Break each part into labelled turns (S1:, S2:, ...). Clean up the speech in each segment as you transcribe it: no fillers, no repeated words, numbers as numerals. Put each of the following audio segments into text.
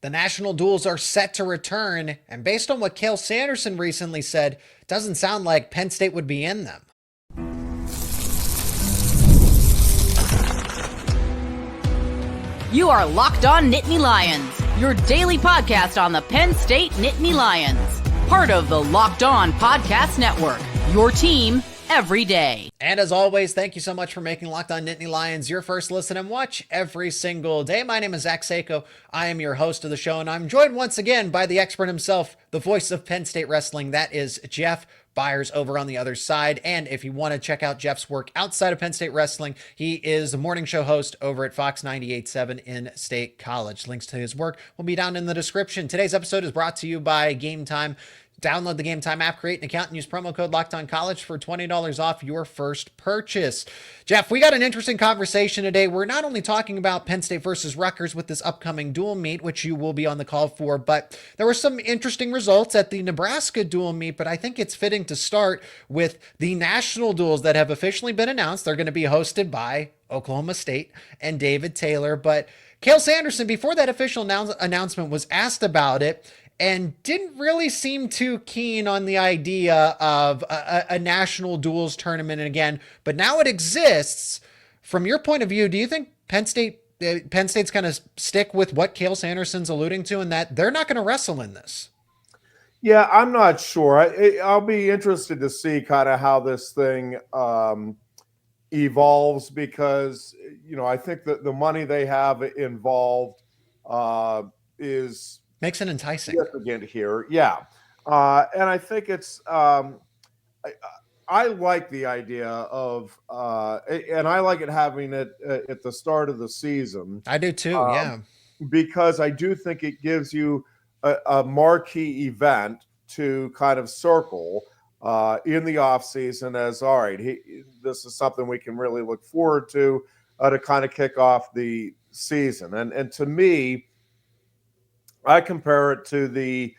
S1: The national duels are set to return, and based on what Cael Sanderson recently said, it doesn't sound like Penn State would be in them.
S2: You are Locked On Nittany Lions, your daily podcast on the Penn State Nittany Lions. Part of the Locked On Podcast Network, your team every day.
S1: And as always, thank you so much for making Locked On Nittany Lions your first listen and watch every single day. My name is Zach Seyko. I am your host of the show, and I'm joined once again by the expert himself, the voice of Penn State wrestling. That is Jeff Byers over on the other side. And if you want to check out Jeff's work outside of Penn State wrestling, he is the morning show host over at Fox 98.7 in State College. Links to his work will be down in the description. Today's episode is brought to you by Game Time. Download the Game Time app, create an account, and use promo code LOCKEDONCollege for $20 off your first purchase. Jeff, we got an interesting conversation today. We're not only talking about Penn State versus Rutgers with this upcoming dual meet, which you will be on the call for, but there were some interesting results at the Nebraska dual meet, but I think it's fitting to start with the national duels that have officially been announced. They're going to be hosted by Oklahoma State and David Taylor, but Cael Sanderson, before that official announcement, was asked about it and didn't really seem too keen on the idea of a national duels tournament again. But now it exists. From your point of view, do you think Penn State's going to stick with what Cael Sanderson's alluding to, and that they're not going to wrestle in this?
S3: Yeah, I'm not sure. I'll be interested to see kind of how this thing evolves, because, you know, I think that the money they have involved is
S1: makes it enticing.
S3: Significant here, yeah. And I think it's I like the idea of and I like it having it at the start of the season.
S1: I do too, yeah.
S3: Because I do think it gives you a marquee event to kind of circle in the off season as, all right, this is something we can really look forward to kind of kick off the season. And to me, I compare it to the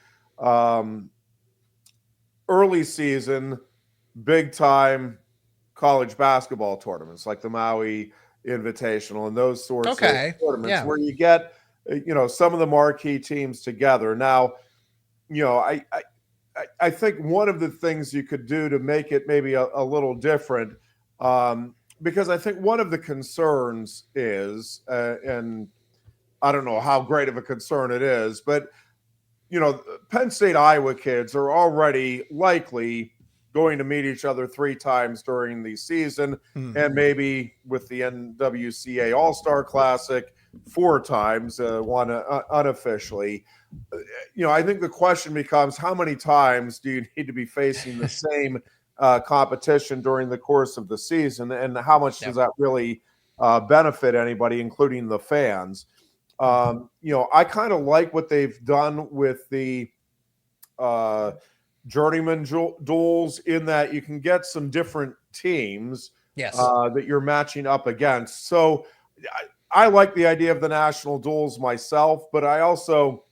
S3: early season big time college basketball tournaments like the Maui Invitational and those sorts of tournaments where you get, you know, some of the marquee teams together. Now, you know, I think one of the things you could do to make it maybe a little different, because I think one of the concerns is, and I don't know how great of a concern it is, but, you know, Penn State Iowa kids are already likely going to meet each other 3 times during the season, and maybe with the NWCA All-Star Classic 4 times, one unofficially. You know, I think the question becomes, how many times do you need to be facing the same competition during the course of the season, and how much does that really benefit anybody, including the fans? You know, I kind of like what they've done with the journeyman duels, in that you can get some different teams that you're matching up against. So I like the idea of the national duels myself, but I also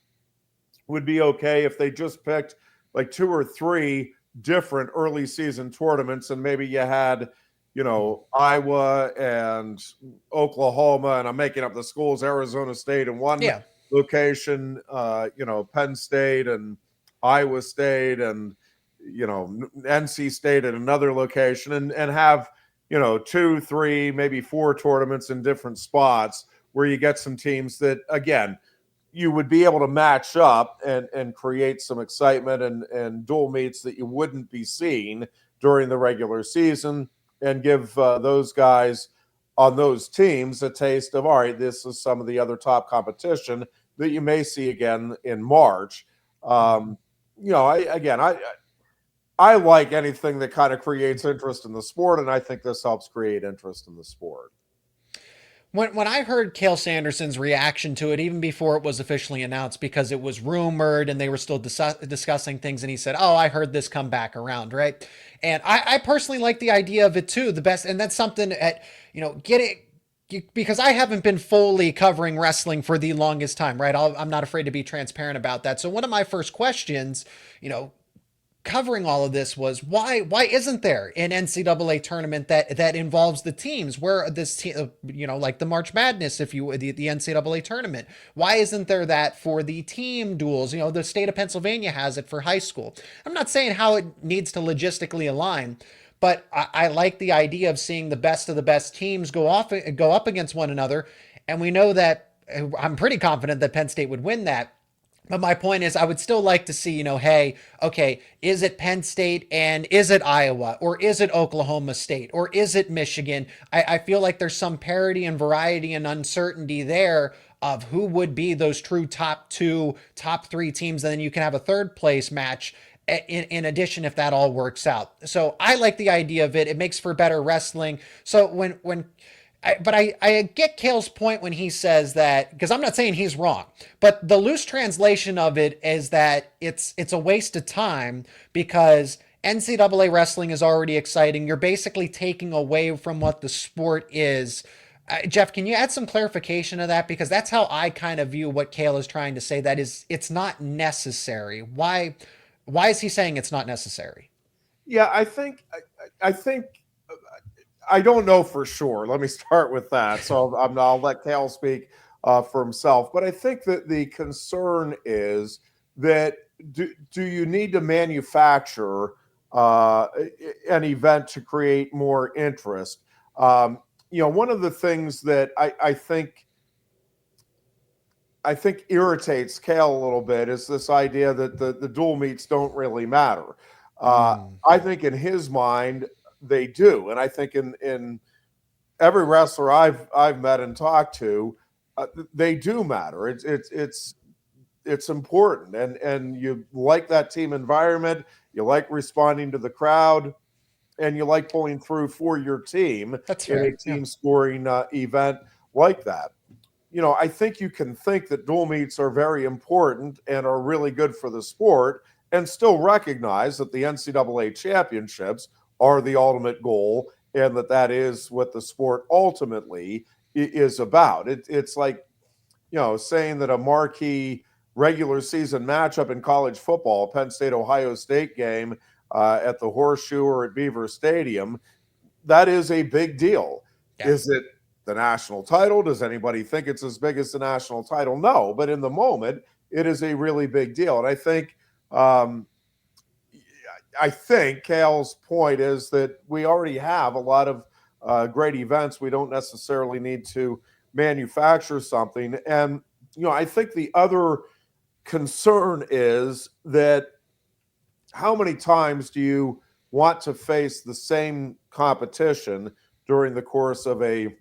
S3: would be okay if they just picked like 2 or 3 different early season tournaments, and maybe you had, you know, Iowa and Oklahoma, and I'm making up the schools, Arizona State in one location, you know, Penn State and Iowa State and, you know, NC State at another location, and have, you know, 2, 3, maybe 4 tournaments in different spots where you get some teams that, again, you would be able to match up and create some excitement and dual meets that you wouldn't be seeing during the regular season, and give those guys on those teams a taste of, all right, this is some of the other top competition that you may see again in March. You know, I like anything that kind of creates interest in the sport, and I think this helps create interest in the sport.
S1: When I heard Cael Sanderson's reaction to it, even before it was officially announced, because it was rumored and they were still discussing things, and he said, "Oh, I heard this come back around," right? And I personally like the idea of it too. The best, and that's something at, you know, because I haven't been fully covering wrestling for the longest time, right? I'm not afraid to be transparent about that. So one of my first questions, you know, covering all of this was why isn't there an NCAA tournament that involves the teams where this team, like the March Madness, if you the NCAA tournament, why isn't there that for the team duels? The state of Pennsylvania has it for high school. I'm not saying how it needs to logistically align, but I like the idea of seeing the best of the best teams go up against one another. And we know that I'm pretty confident that Penn State would win that. But my point is, I would still like to see, hey, okay, is it Penn State and is it Iowa or is it Oklahoma State or is it Michigan? I feel like there's some parity and variety and uncertainty there of who would be those true top 2, top 3 teams. And then you can have a third place match in addition, if that all works out. So I like the idea of it. It makes for better wrestling. So I get Cael's point when he says that, because I'm not saying he's wrong, but the loose translation of it is that it's a waste of time because NCAA wrestling is already exciting. You're basically taking away from what the sport is. Jeff, can you add some clarification to that? Because that's how I kind of view what Cael is trying to say. That is, it's not necessary. Why is he saying it's not necessary?
S3: Yeah, I think I don't know for sure. Let me start with that. So I'll let Cael speak for himself. But I think that the concern is that do you need to manufacture an event to create more interest? One of the things that I think irritates Cael a little bit is this idea that the dual meets don't really matter. I think in his mind, they do. And I think in every wrestler I've met and talked to, they do matter. It's important. And you like that team environment, you like responding to the crowd, and you like pulling through for your team.
S1: That's
S3: in
S1: right.
S3: a team scoring event like that. I think you can think that dual meets are very important and are really good for the sport and still recognize that the NCAA championships are the ultimate goal and that is what the sport ultimately is about. It's like, saying that a marquee regular season matchup in college football, Penn State, Ohio State game at the Horseshoe or at Beaver Stadium, that is a big deal. Yeah. Is it the national title? Does anybody think it's as big as the national title? No, but in the moment, it is a really big deal. And I think Cael's point is that we already have a lot of great events. We don't necessarily need to manufacture something. And, I think the other concern is that how many times do you want to face the same competition during the course of a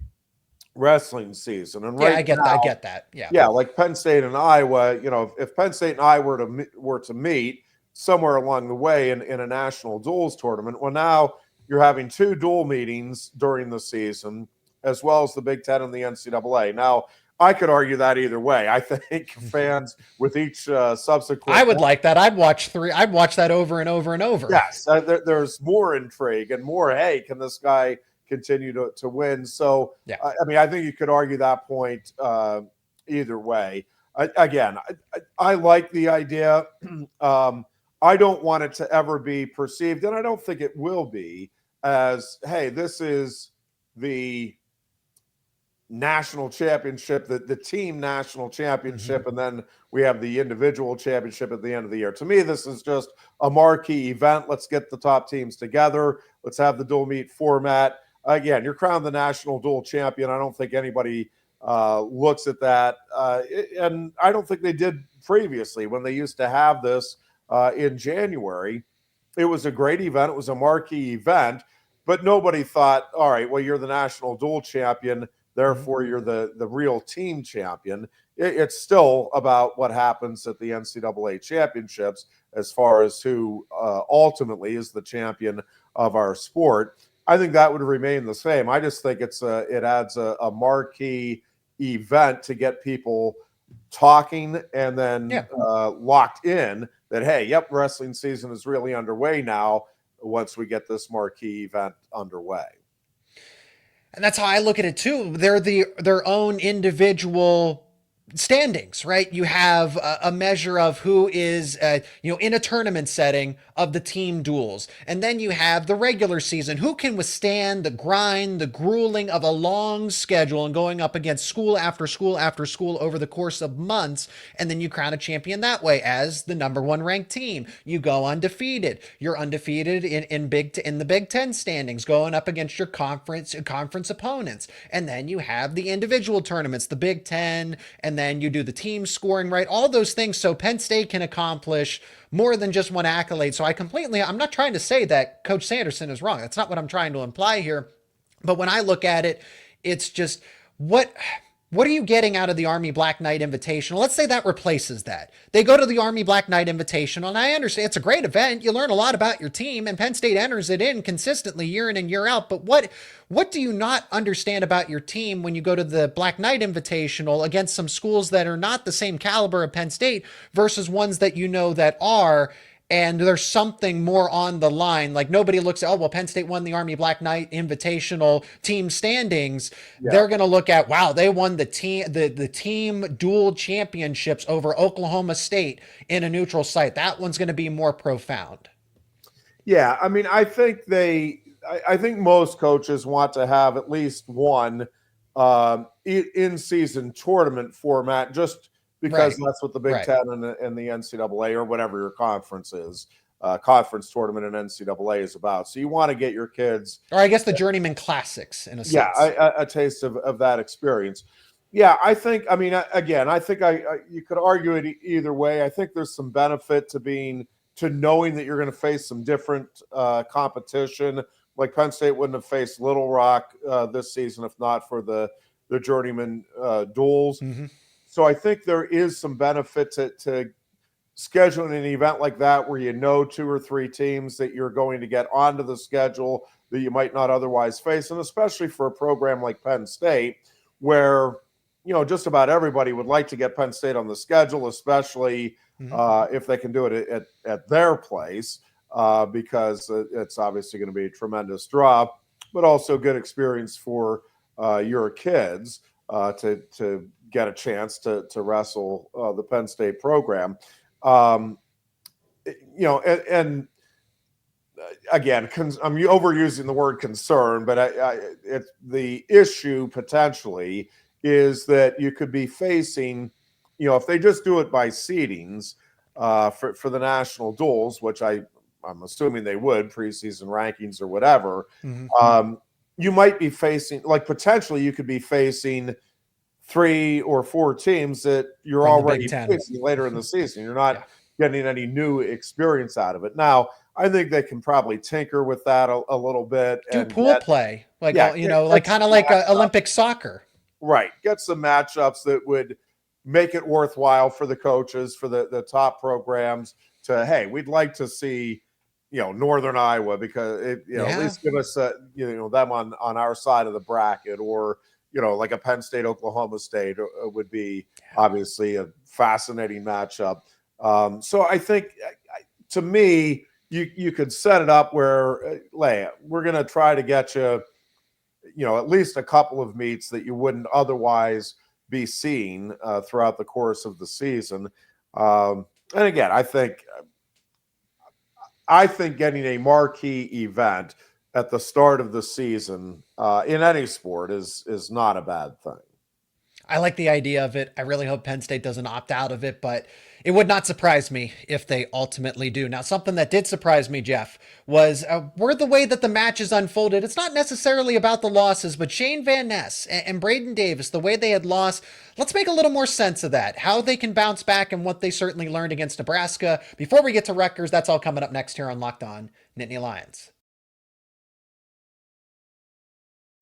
S3: wrestling season? And
S1: I get that.
S3: Yeah, like Penn State and Iowa, if Penn State and Iowa were to meet somewhere along the way in a national duels tournament, well, now you're having 2 dual meetings during the season, as well as the Big Ten and the NCAA. Now, I could argue that either way. I think fans with each subsequent...
S1: I would like that. I'd watch that over and over and over.
S3: Yes, there's more intrigue and more, hey, can this guy continue to win? So, yeah. I think you could argue that point either way. I like the idea. I don't want it to ever be perceived, and I don't think it will be, as, hey, this is the national championship, the team national championship, and then we have the individual championship at the end of the year. To me, this is just a marquee event. Let's get the top teams together. Let's have the dual meet format. Again, you're crowned the national dual champion. I don't think anybody looks at that. And I don't think they did previously when they used to have this in January. It was a great event. It was a marquee event, but nobody thought, all right, well, you're the national dual champion, therefore you're the real team champion. It's still about what happens at the NCAA championships as far as who ultimately is the champion of our sport. I think that would remain the same. I just think it adds a marquee event to get people talking and then locked in that, hey, yep, wrestling season is really underway now once we get this marquee event underway.
S1: And that's how I look at it too. They're their own individual standings, right? You have a measure of who is, in a tournament setting of the team duels. And then you have the regular season. Who can withstand the grind, the grueling of a long schedule and going up against school after school after school over the course of months. And then you crown a champion that way as the number one ranked team. You go undefeated. You're undefeated in the Big Ten standings, going up against your conference opponents. And then you have the individual tournaments, the Big Ten, and then you do the team scoring, right? All those things. So Penn State can accomplish more than just one accolade. So I'm not trying to say that Coach Sanderson is wrong. That's not what I'm trying to imply here. But when I look at it, it's just what are you getting out of the Army Black Knight Invitational? Let's say that replaces that. They go to the Army Black Knight Invitational, and I understand it's a great event. You learn a lot about your team, and Penn State enters it in consistently year in and year out. But what do you not understand about your team when you go to the Black Knight Invitational against some schools that are not the same caliber of Penn State versus ones that you know that are? And there's something more on the line. Like nobody looks at, oh, well, Penn State won the Army Black Knight Invitational team standings. Yeah. They're going to look at, wow, they won the team dual championships over Oklahoma State in a neutral site. That one's going to be more profound.
S3: Yeah, I mean, I think most coaches want to have at least one in-season tournament format, just because that's what the Big Ten and the NCAA or whatever your conference is, conference tournament and NCAA is about. So you want to get your kids,
S1: or I guess the Journeyman Classics in a sense.
S3: Yeah, a taste of that experience. Yeah, I think. I mean, again, I think you could argue it either way. I think there's some benefit to knowing that you're going to face some different competition. Like Penn State wouldn't have faced Little Rock this season if not for the Journeyman duels. Mm-hmm. So I think there is some benefit to scheduling an event like that where you know 2 or 3 teams that you're going to get onto the schedule that you might not otherwise face. And especially for a program like Penn State, where, just about everybody would like to get Penn State on the schedule, especially if they can do it at their place, because it's obviously going to be a tremendous draw, but also good experience for your kids to get a chance to wrestle the Penn State program. And again, I'm overusing the word concern, but the issue potentially is that you could be facing, if they just do it by seedings for the national duels, which I'm assuming they would, preseason rankings or whatever, you might be facing, potentially you could be facing 3 or 4 teams that you're already facing later in the season. You're not getting any new experience out of it. Now, I think they can probably tinker with that a little bit.
S1: Do pool play, kind of like Olympic soccer.
S3: Right. Get some matchups that would make it worthwhile for the coaches, for the top programs to, hey, we'd like to see, Northern Iowa because at least give us them on our side of the bracket, or like a Penn State, Oklahoma State would be obviously a fascinating matchup. So I think, to me, you could set it up where, we're going to try to get you, at least a couple of meets that you wouldn't otherwise be seeing throughout the course of the season. And again, I think getting a marquee event at the start of the season in any sport is not a bad thing.
S1: I like the idea of it. I really hope Penn State doesn't opt out of it, but it would not surprise me if they ultimately do. Now, something that did surprise me, Jeff, was the way that the matches unfolded. It's not necessarily about the losses, but Shayne Van Ness and Braeden Davis, the way they had lost, let's make a little more sense of that, how they can bounce back and what they certainly learned against Nebraska. Before we get to Rutgers, that's all coming up next here on Locked On Nittany Lions.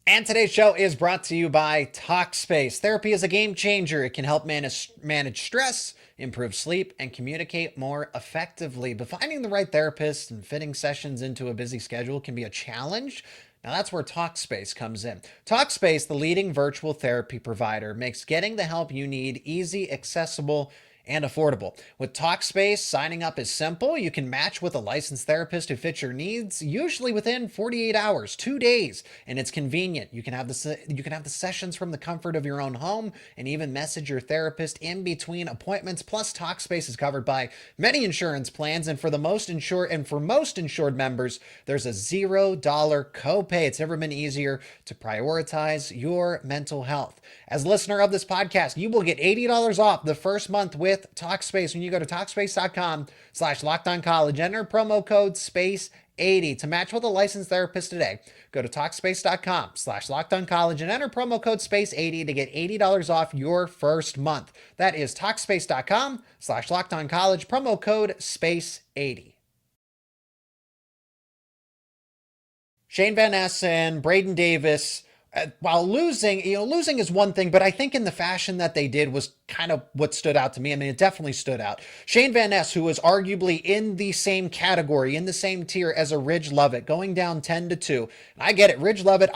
S1: And today's show is brought to you by TalkSpace. Therapy is a game changer. It can help manage stress, improve sleep, and communicate more effectively. But finding the right therapist and fitting sessions into a busy schedule can be a challenge. Now that's where TalkSpace comes in. TalkSpace, the leading virtual therapy provider, makes getting the help you need easy, accessible, and affordable. With TalkSpace, signing up is simple. You can match with a licensed therapist who fits your needs, usually within 48 hours, 2 days, and it's convenient. You can have the sessions from the comfort of your own home and even message your therapist in between appointments. Plus, TalkSpace is covered by many insurance plans, and for most insured members, there's a $0 copay. It's never been easier to prioritize your mental health. As a listener of this podcast, you will get $80 off the first month with TalkSpace when you go to TalkSpace.com/LockedOnCollege. Enter promo code SPACE80 to match with a licensed therapist today. Go to TalkSpace.com/LockedOnCollege and enter promo code SPACE80 to get $80 off your first month. That is TalkSpace.com/LockedOnCollege, promo code SPACE80. Shayne Van Ness and Braeden Davis, while losing is one thing, but I think in the fashion that they did was kind of what stood out to me. I mean, it definitely stood out. Shayne Van Ness, who was arguably in the same category, in the same tier as a Ridge Lovett, going down 10-2. And I get it, Ridge Lovett,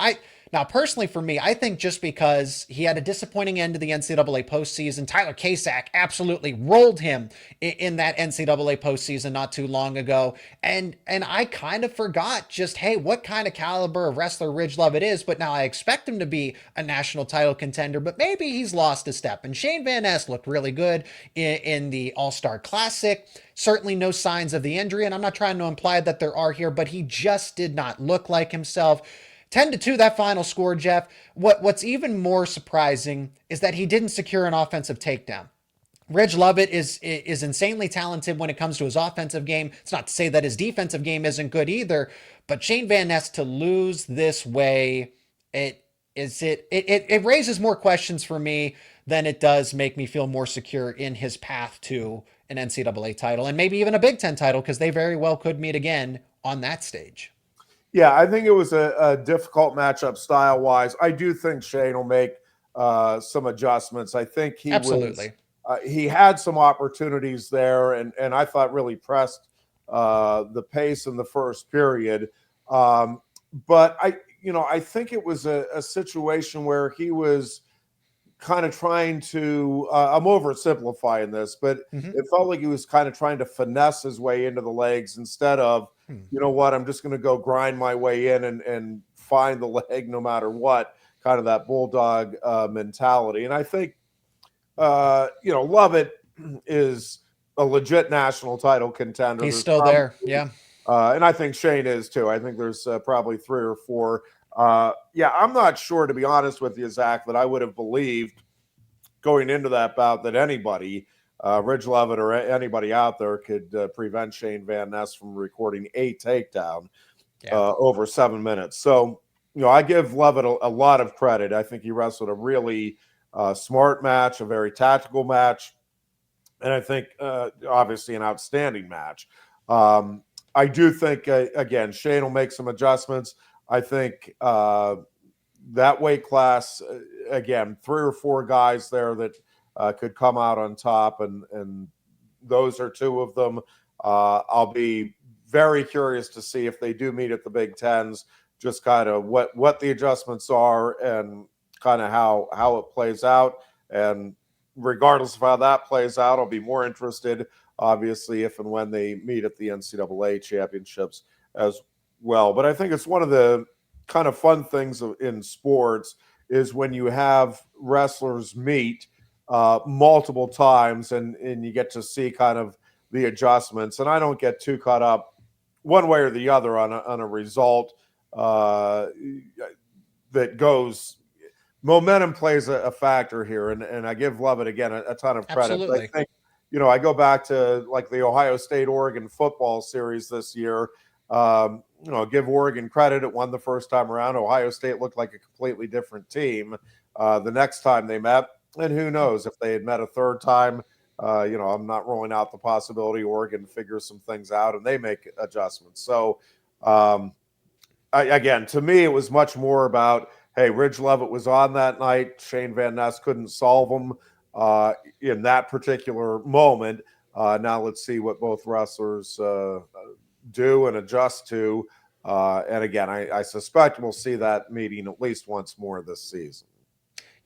S1: now, personally for me, I think just because he had a disappointing end to the NCAA postseason, Tyler Casack absolutely rolled him in that NCAA postseason not too long ago. And I kind of forgot just, hey, what kind of caliber of wrestler Ridge Lovett is, but now I expect him to be a national title contender, but maybe he's lost a step. And Shayne Van Ness looked really good in the All-Star Classic. Certainly no signs of the injury, and I'm not trying to imply that there are here, but he just did not look like himself. 10-2, that final score, Jeff. What's even more surprising is that he didn't secure an offensive takedown. Ridge Lovett is insanely talented when it comes to his offensive game. It's not to say that his defensive game isn't good either, but Shayne Van Ness to lose this way, it raises more questions for me than it does make me feel more secure in his path to an NCAA title and maybe even a Big Ten title, because they very well could meet again on that stage.
S3: Yeah, I think it was a difficult matchup style-wise. I do think Shayne will make some adjustments. I think he he had some opportunities there, and I thought really pressed the pace in the first period. But I think it was a situation where he was kind of trying to I'm oversimplifying this, but it felt like he was kind of trying to finesse his way into the legs instead of, you know what, I'm just going to go grind my way in and find the leg no matter what, kind of that bulldog mentality. And I think, Lovett is a legit national title contender.
S1: He's still there. Yeah.
S3: And I think Shayne is too. I think there's probably 3 or 4. I'm not sure, to be honest with you, Zach, that I would have believed going into that bout that anybody, Ridge Lovett or anybody out there, could prevent Shayne Van Ness from recording a takedown over 7 minutes. So, I give Lovett a lot of credit. I think he wrestled a really smart match, a very tactical match, and I think obviously an outstanding match. I do think, again, Shayne will make some adjustments. I think that weight class, again, 3 or 4 guys there that could come out on top, and those are 2 of them. I'll be very curious to see if they do meet at the Big Tens, just kind of what the adjustments are and kind of how it plays out. And regardless of how that plays out, I'll be more interested, obviously, if and when they meet at the NCAA championships as well. But I think it's one of the kind of fun things in sports is when you have wrestlers meet multiple times and you get to see kind of the adjustments. And I don't get too caught up one way or the other on a result that goes. Momentum plays a factor here, and I give Lovett again a ton of credit.
S1: Absolutely.
S3: I think, I go back to like the Ohio State-Oregon football series this year. Give Oregon credit. It won the first time around. Ohio State looked like a completely different team the next time they met. And who knows if they had met a third time, I'm not rolling out the possibility Oregon figures some things out and they make adjustments. So, again, to me, it was much more about, hey, Ridge Lovett was on that night. Shayne Van Ness couldn't solve him in that particular moment. Now let's see what both wrestlers do and adjust to. And again, I suspect we'll see that meeting at least once more this season.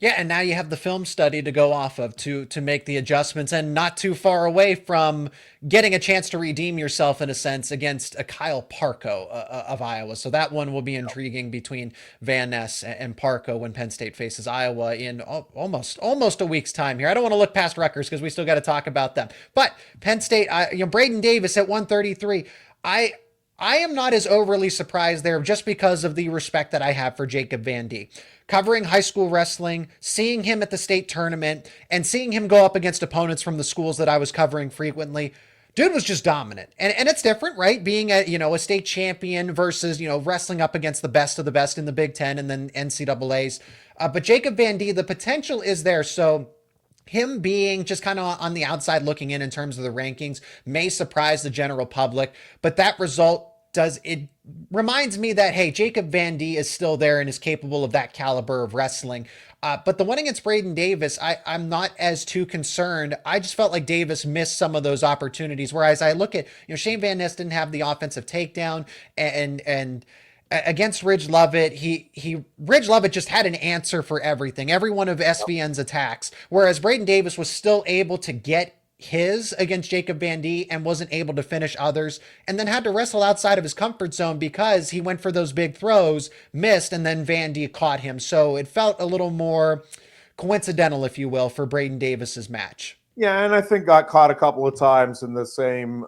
S1: Yeah, and now you have the film study to go off of to make the adjustments, and not too far away from getting a chance to redeem yourself in a sense against a Kyle Parko of Iowa. So that one will be intriguing between Van Ness and Parko when Penn State faces Iowa in almost a week's time here. I don't want to look past Rutgers because we still got to talk about them. But Penn State, Braeden Davis at 133. I am not as overly surprised there just because of the respect that I have for Jacob Van D. Covering high school wrestling, seeing him at the state tournament, and seeing him go up against opponents from the schools that I was covering frequently, dude was just dominant. And it's different, right? Being a state champion versus, wrestling up against the best of the best in the Big Ten and then NCAAs. But Jacob Van D, the potential is there. So him being just kind of on the outside looking in terms of the rankings may surprise the general public, but that result reminds me that, hey, Jacob Van D is still there and is capable of that caliber of wrestling. But the one against Braeden Davis, I'm not as too concerned. I just felt like Davis missed some of those opportunities. Whereas I look at, Shane Van Ness didn't have the offensive takedown, and against Ridge Lovett, Ridge Lovett just had an answer for everything, every one of SVN's attacks. Whereas Braeden Davis was still able to get his against Jacob Van D and wasn't able to finish others, and then had to wrestle outside of his comfort zone because he went for those big throws, missed, and then Van D caught him. So it felt a little more coincidental, if you will, for Braeden Davis's match.
S3: Yeah, and I think got caught a couple of times in the same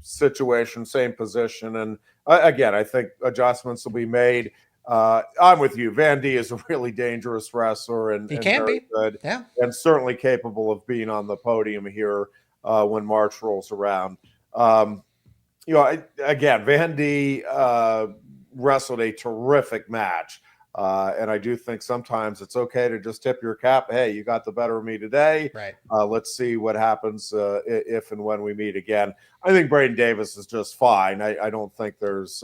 S3: situation, same position. And again, I think adjustments will be made. I'm with you. Van D is a really dangerous wrestler, and
S1: he can be
S3: good,
S1: yeah,
S3: and certainly capable of being on the podium here when March rolls around. Again, Van D wrestled a terrific match, and I do think sometimes it's okay to just tip your cap. Hey, you got the better of me today.
S1: Right.
S3: Let's see what happens if and when we meet again. I think Braeden Davis is just fine. I don't think there's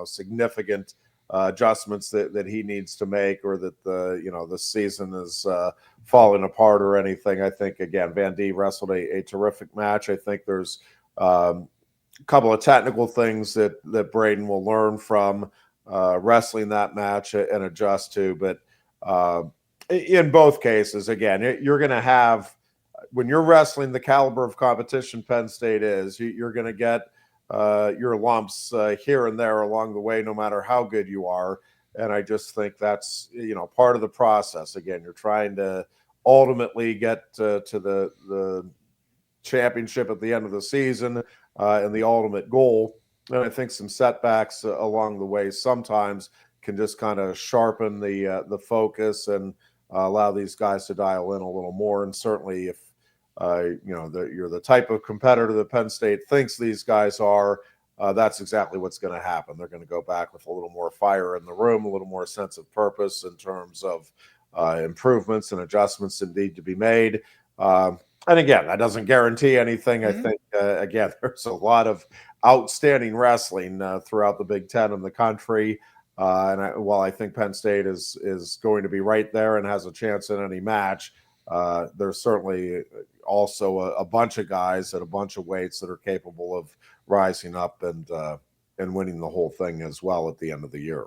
S3: significant adjustments that he needs to make, or that the season is falling apart or anything. I think, again, Van D wrestled a terrific match. I think there's a couple of technical things that Braeden will learn from wrestling that match and adjust to. But in both cases, again, you're going to have, when you're wrestling the caliber of competition Penn State is, you're going to get your lumps here and there along the way, no matter how good you are. And I just think that's, part of the process. Again, you're trying to ultimately get to the championship at the end of the season and the ultimate goal. And I think some setbacks along the way sometimes can just kind of sharpen the focus and allow these guys to dial in a little more. And certainly if you're the type of competitor that Penn State thinks these guys are, that's exactly what's going to happen. They're going to go back with a little more fire in the room, a little more sense of purpose in terms of improvements and adjustments that need to be made. And again, that doesn't guarantee anything. Mm-hmm. I think, again, there's a lot of outstanding wrestling throughout the Big Ten in the country. While I think Penn State is going to be right there and has a chance in any match, there's certainly also a bunch of guys at a bunch of weights that are capable of rising up and winning the whole thing as well at the end of the year.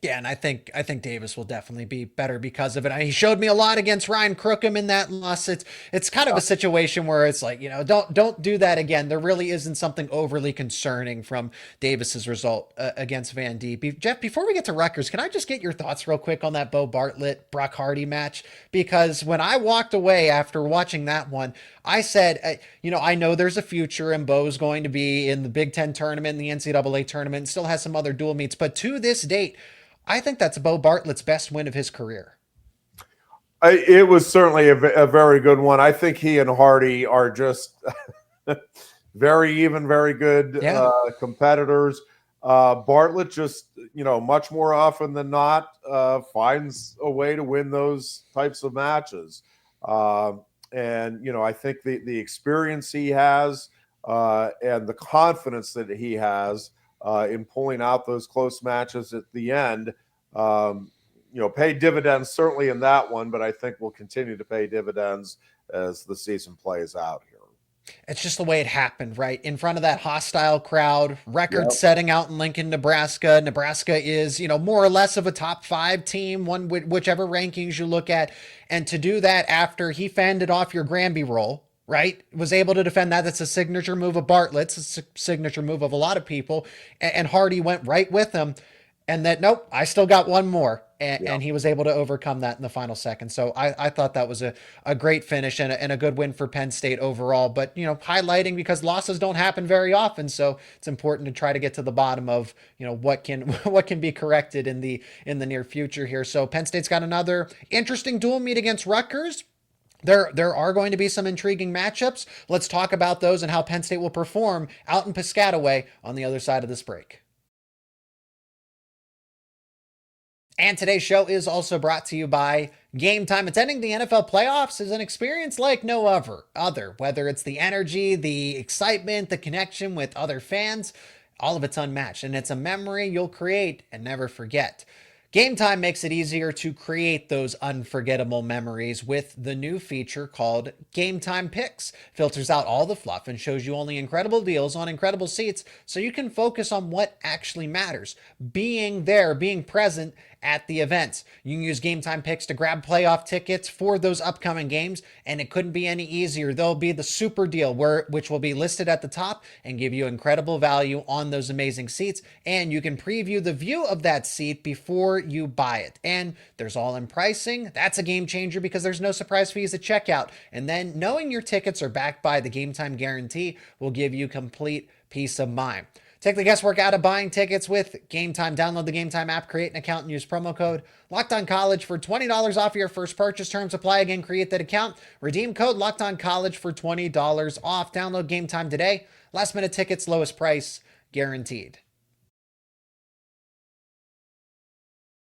S1: Yeah, and I think Davis will definitely be better because of it. He showed me a lot against Ryan Crookham in that loss. It's kind of a situation where it's like, don't do that again. There really isn't something overly concerning from Davis's result against Van D. Jeff, before we get to Rutgers, can I just get your thoughts real quick on that Beau Bartlett Brock Hardy match? Because when I walked away after watching that one, I said, I know there's a future and Beau's going to be in the Big Ten tournament, the NCAA tournament, and still has some other dual meets, but to this date, I think that's Beau Bartlett's best win of his career.
S3: It was certainly a very good one. I think he and Hardy are just very good competitors. Bartlett just, much more often than not, finds a way to win those types of matches. And, I think the experience he has and the confidence that he has in pulling out those close matches at the end, pay dividends certainly in that one, but I think will continue to pay dividends as the season plays out here.
S1: It's just the way it happened, right? In front of that hostile crowd, record
S3: Yep.
S1: setting out in Lincoln, Nebraska. Nebraska is, more or less of a top 5 team, whichever rankings you look at. And to do that after he fended off your Granby roll, right? Was able to defend that. That's a signature move of Bartlett's, a signature move of a lot of people. And Hardy went right with him. And that, nope, I still got one more. And he was able to overcome that in the final second. So I thought that was a great finish and a good win for Penn State overall. But, highlighting because losses don't happen very often. So it's important to try to get to the bottom of, what can be corrected in the near future here. So Penn State's got another interesting dual meet against Rutgers. There are going to be some intriguing matchups. Let's talk about those and how Penn State will perform out in Piscataway on the other side of this break. And today's show is also brought to you by Game Time. Attending the NFL playoffs is an experience like no other, whether it's the energy, the excitement, the connection with other fans, all of it's unmatched. And it's a memory you'll create and never forget. Game Time makes it easier to create those unforgettable memories with the new feature called Game Time Picks. Filters out all the fluff and shows you only incredible deals on incredible seats so you can focus on what actually matters. Being there, being present at the events. You can use Game Time Picks to grab playoff tickets for those upcoming games, and it couldn't be any easier. There'll be the super deal which will be listed at the top and give you incredible value on those amazing seats, and you can preview the view of that seat before you buy it. And there's all-in pricing. That's a game changer because there's no surprise fees at checkout. And then knowing your tickets are backed by the Game Time guarantee will give you complete peace of mind. Take the guesswork out of buying tickets with Game Time. Download the Game Time app, create an account, and use promo code LOCKEDONCollege for $20 off your first purchase. Terms apply. Again, create that account. Redeem code LOCKEDONCollege for $20 off. Download Game Time today. Last minute tickets, lowest price, guaranteed.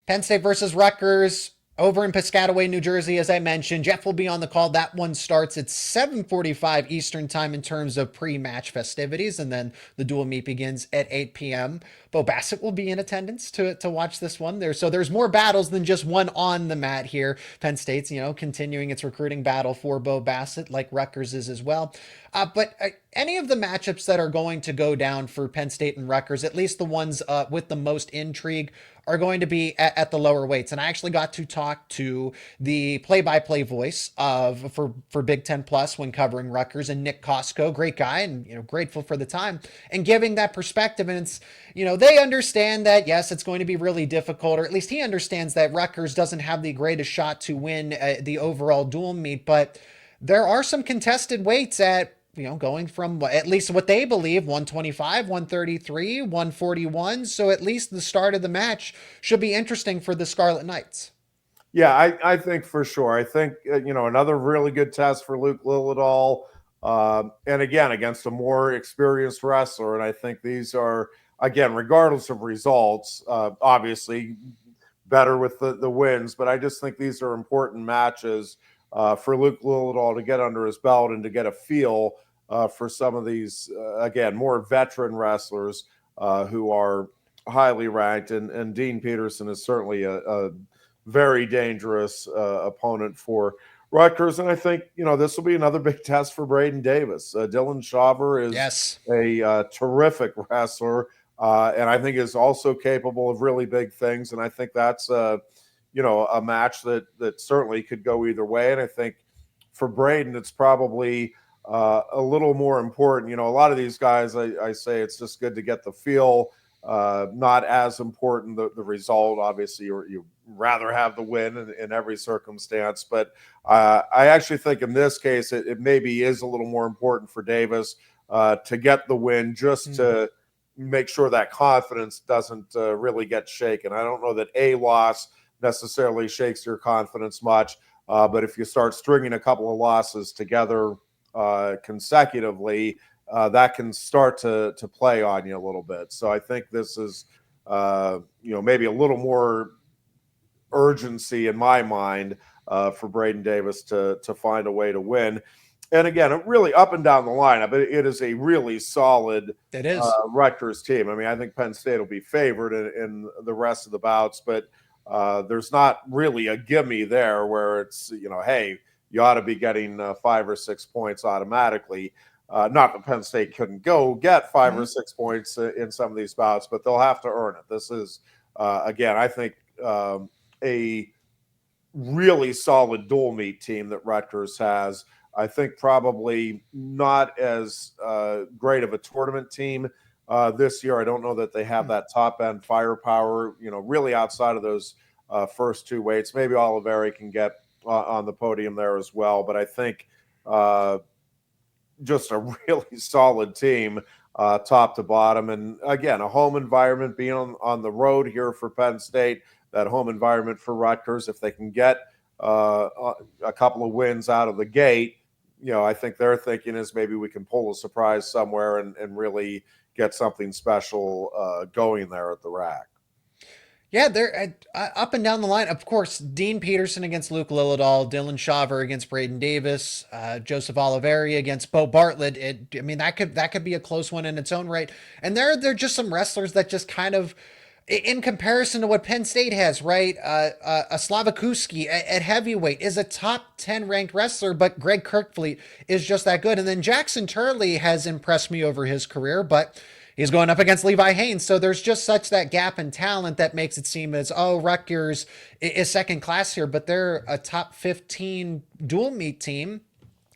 S1: Penn State versus Rutgers over in Piscataway, New Jersey, as I mentioned. Jeff will be on the call. That one starts at 7:45 Eastern time in terms of pre-match festivities, and then the dual meet begins at 8 p.m. Beau Bartlett will be in attendance to watch this one. There's more battles than just one on the mat here. Penn State's, continuing its recruiting battle for Beau Bartlett, like Rutgers is as well. But any of the matchups that are going to go down for Penn State and Rutgers, at least the ones with the most intrigue, are going to be at the lower weights. And I actually got to talk to the play-by-play voice for Big Ten Plus when covering Rutgers, and Nick Costco, great guy, and grateful for the time and giving that perspective. And it's, they understand that, yes, it's going to be really difficult, or at least he understands that Rutgers doesn't have the greatest shot to win the overall dual meet, but there are some contested weights at, going from at least what they believe, 125, 133, 141. So at least the start of the match should be interesting for the Scarlet Knights.
S3: Yeah, I think for sure. I think, another really good test for Luke Lillidahl. And again, against a more experienced wrestler. And I think these are, again, regardless of results, obviously better with the wins. But I just think these are important matches for Luke Lillidahl to get under his belt and to get a feel for some of these, again, more veteran wrestlers who are highly ranked. And Dean Peterson is certainly a very dangerous opponent for Rutgers. And I think, this will be another big test for Braeden Davis. Dylan Shaver is a terrific wrestler, and I think is also capable of really big things. And I think that's, a match that certainly could go either way. And I think for Braeden, it's probably a little more important. A lot of these guys, I say it's just good to get the feel, not as important the result. Obviously, you rather have the win in every circumstance. But I actually think in this case, it maybe is a little more important for Davis to get the win, just to make sure that confidence doesn't really get shaken. I don't know that a loss necessarily shakes your confidence much, but if you start stringing a couple of losses together consecutively, that can start to play on you a little bit. So I think this is, maybe a little more urgency in my mind for Braeden Davis to find a way to win. And again, it really up and down the lineup, it is a really solid Rutgers team. I mean, I think Penn State will be favored in the rest of the bouts, but there's not really a gimme there where it's, hey, you ought to be getting 5 or 6 points automatically. Not that Penn State couldn't go get 5 or 6 points in some of these bouts, but they'll have to earn it. This is, again, I think a really solid dual meet team that Rutgers has. I think probably not as great of a tournament team this year. I don't know that they have that top end firepower, really outside of those first 2 weights. Maybe Oliveri can get on the podium there as well. But I think just a really solid team top to bottom. And again, a home environment, being on the road here for Penn State, that home environment for Rutgers, if they can get a couple of wins out of the gate, I think their thinking is maybe we can pull a surprise somewhere and really get something special going there at the rack.
S1: Yeah, they're up and down the line. Of course, Dean Peterson against Luke Lillidahl, Dylan Shaver against Braeden Davis, Joseph Oliveri against Beau Bartlett. That could be a close one in its own right. And there are just some wrestlers that just kind of, in comparison to what Penn State has, right? A Slavakuski at heavyweight is a top 10 ranked wrestler, but Greg Kirkfleet is just that good. And then Jackson Turley has impressed me over his career, but he's going up against Levi Haynes. So there's just such that gap in talent that makes it seem as, Rutgers is second class here, but they're a top 15 dual meet team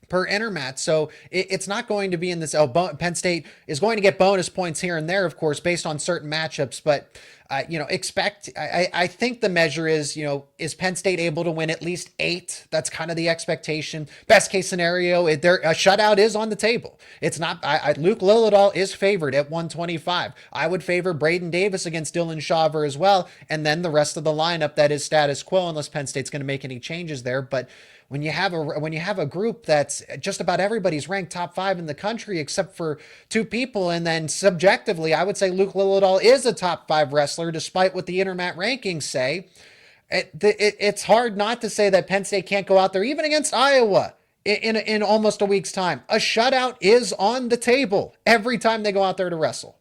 S1: per intermat. So it's not going to be in this. Penn State is going to get bonus points here and there, of course, based on certain matchups. But, I think the measure is, is Penn State able to win at least 8? That's kind of the expectation. Best case scenario, a shutout is on the table. It's not, Luke Lillidahl is favored at 125. I would favor Braeden Davis against Dylan Shaver as well. And then the rest of the lineup that is status quo, unless Penn State's going to make any changes there. But when you have a group that's just about everybody's ranked top 5 in the country except for 2 people, and then subjectively, I would say Luke Lillidahl is a top 5 wrestler despite what the intermat rankings say. It's hard not to say that Penn State can't go out there even against Iowa in almost a week's time. A shutout is on the table every time they go out there to wrestle.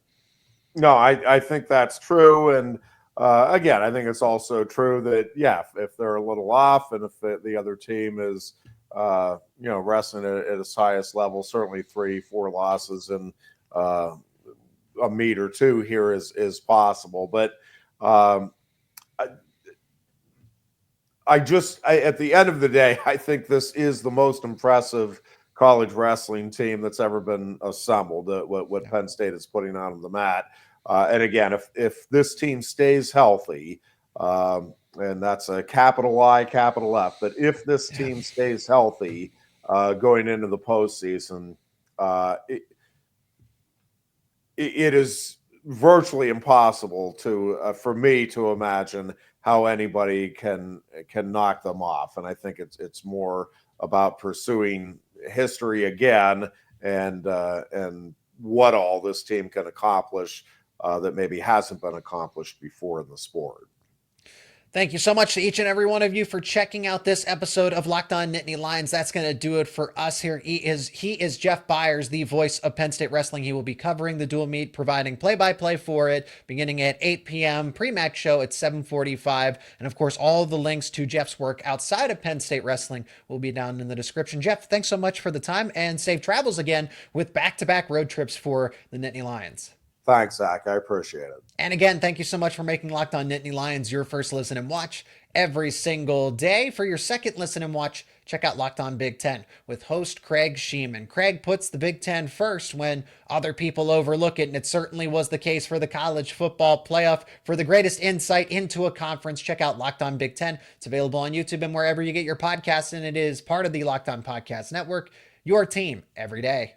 S3: No, I think that's true, and again, I think it's also true that, if they're a little off and if the other team is, wrestling at its highest level, certainly 3-4 losses in a meet or 2 here is possible. But at the end of the day, I think this is the most impressive college wrestling team that's ever been assembled, what Penn State is putting on the mat. And again, if this team stays healthy, and that's a capital I, capital F, but if this team stays healthy going into the postseason, it is virtually impossible for me to imagine how anybody can knock them off. And I think it's more about pursuing history again and what all this team can accomplish that maybe hasn't been accomplished before in the sport.
S1: Thank you so much to each and every one of you for checking out this episode of Locked On Nittany Lions. That's going to do it for us here. He is Jeff Byers, the voice of Penn State Wrestling. He will be covering the dual meet, providing play-by-play for it, beginning at 8 p.m., pre-match show at 7:45. And of course, all of the links to Jeff's work outside of Penn State Wrestling will be down in the description. Jeff, thanks so much for the time, and safe travels again with back-to-back road trips for the Nittany Lions.
S3: Thanks, Zach. I appreciate it.
S1: And again, thank you so much for making Locked On Nittany Lions your first listen and watch every single day. For your second listen and watch, check out Locked On Big Ten with host Craig Shayne. Craig puts the Big Ten first when other people overlook it, and it certainly was the case for the college football playoff. For the greatest insight into a conference, check out Locked On Big Ten. It's available on YouTube and wherever you get your podcasts, and it is part of the Locked On Podcast Network, your team every day.